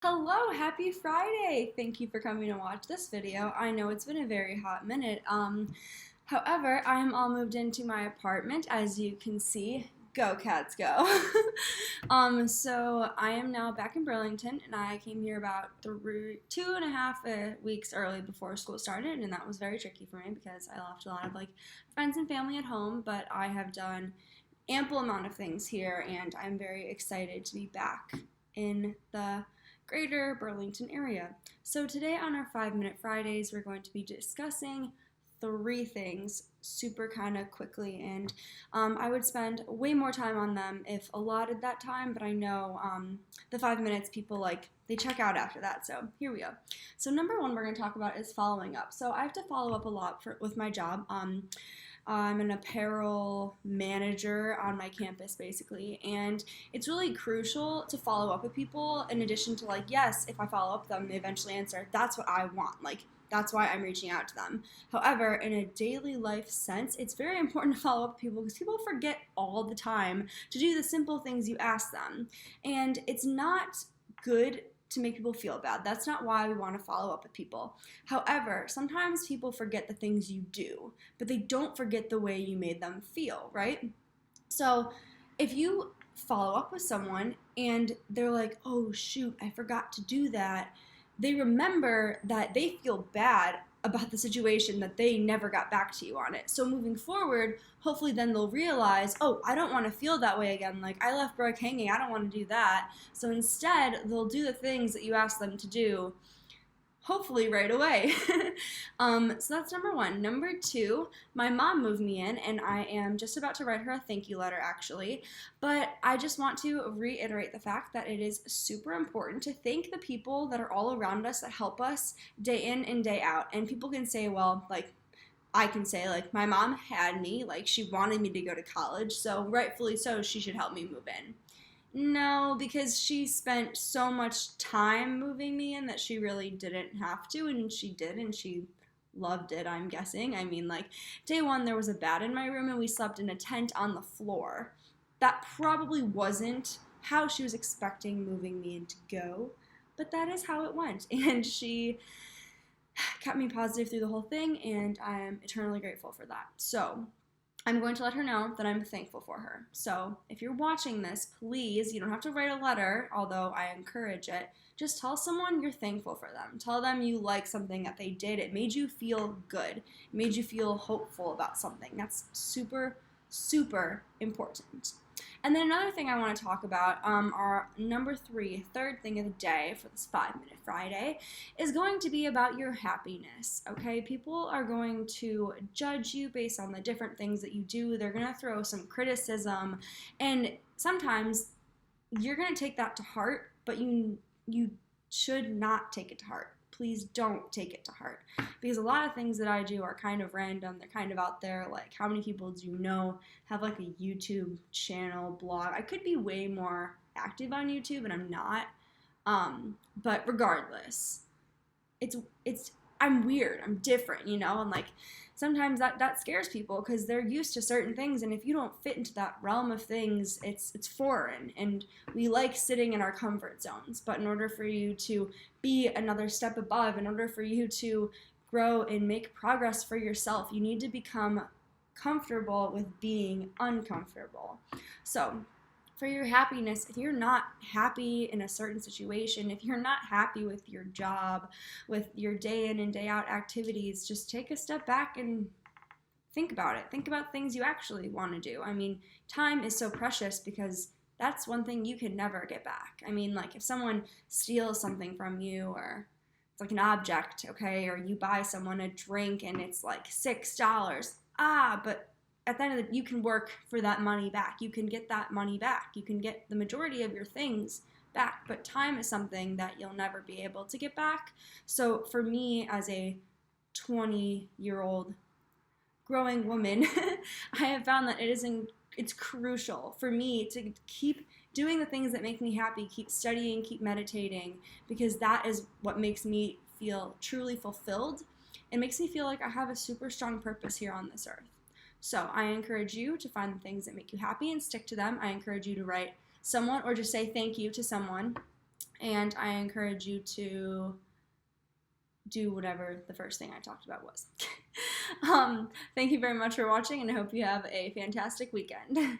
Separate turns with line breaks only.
Hello, happy Friday! Thank you for coming to watch this video. I know it's been a very hot minute. However, I'm all moved into my apartment, as you can see. Go Cats, go! So I am now back in Burlington, and I came here about 2.5 weeks early before school started, and that was very tricky for me because I left a lot of friends and family at home. But I have done ample amount of things here, and I'm very excited to be back in the greater Burlington area. So today on our 5-Minute Fridays, we're going to be discussing 3 things super kind of quickly, and I would spend way more time on them if allotted that time, but I know the 5 minutes people they check out after that, so here we go. So number 1 we're going to talk about is following up. So I have to follow up a lot with my job. I'm an apparel manager on my campus, basically, and it's really crucial to follow up with people in addition to, yes, if I follow up with them, they eventually answer. That's what I want. That's why I'm reaching out to them. However, in a daily life sense, it's very important to follow up with people because people forget all the time to do the simple things you ask them. And it's not good to make people feel bad. That's not why we want to follow up with people. However, sometimes people forget the things you do, but they don't forget the way you made them feel, right? So if you follow up with someone and they're like, oh shoot, I forgot to do that, they remember that they feel bad about the situation that they never got back to you on it. So moving forward, hopefully then they'll realize, oh, I don't want to feel that way again. I left Brooke hanging. I don't want to do that. So instead, they'll do the things that you ask them to do, hopefully right away. So that's number 1. Number 2, my mom moved me in, and I am just about to write her a thank you letter, actually. But I just want to reiterate the fact that it is super important to thank the people that are all around us that help us day in and day out. And people can say, well, I can say, my mom had me, she wanted me to go to college, so rightfully so, she should help me move in. No, because she spent so much time moving me in that she really didn't have to, and she did, and she loved it, I'm guessing. I mean, day 1, there was a bed in my room, and we slept in a tent on the floor. That probably wasn't how she was expecting moving me in to go, but that is how it went, and she kept me positive through the whole thing, and I'm eternally grateful for that. So I'm going to let her know that I'm thankful for her. So if you're watching this, please, you don't have to write a letter, although I encourage it. Just tell someone you're thankful for them. Tell them you like something that they did. It made you feel good. It made you feel hopeful about something. That's super, super important. And then another thing I want to talk about, our number 3, third thing of the day for this 5-Minute Friday, is going to be about your happiness, okay? People are going to judge you based on the different things that you do. They're going to throw some criticism, and sometimes you're going to take that to heart, but you should not take it to heart. Please don't take it to heart, because a lot of things that I do are kind of random. They're kind of out there. How many people do you know have a YouTube channel, blog? I could be way more active on YouTube, and I'm not. But regardless, it's I'm weird. I'm different, and sometimes that scares people because they're used to certain things, and if you don't fit into that realm of things, it's foreign, and we like sitting in our comfort zones. But in order for you to be another step above, in order for you to grow and make progress for yourself, you need to become comfortable with being uncomfortable. So for your happiness, if you're not happy in a certain situation, if you're not happy with your job, with your day in and day out activities, just take a step back and think about it. Think about things you actually want to do. I mean, time is so precious because that's one thing you can never get back. I mean, if someone steals something from you, or it's an object, okay, or you buy someone a drink and it's $6, but at the end of you can work for that money back. You can get that money back. You can get the majority of your things back, but time is something that you'll never be able to get back. So for me, as a 20-year-old growing woman, I have found that it's crucial for me to keep doing the things that make me happy, keep studying, keep meditating, because that is what makes me feel truly fulfilled. It makes me feel like I have a super strong purpose here on this earth. So I encourage you to find the things that make you happy and stick to them. I encourage you to write someone or just say thank you to someone and I encourage you to do whatever the first thing I talked about was. Thank you very much for watching, and I hope you have a fantastic weekend.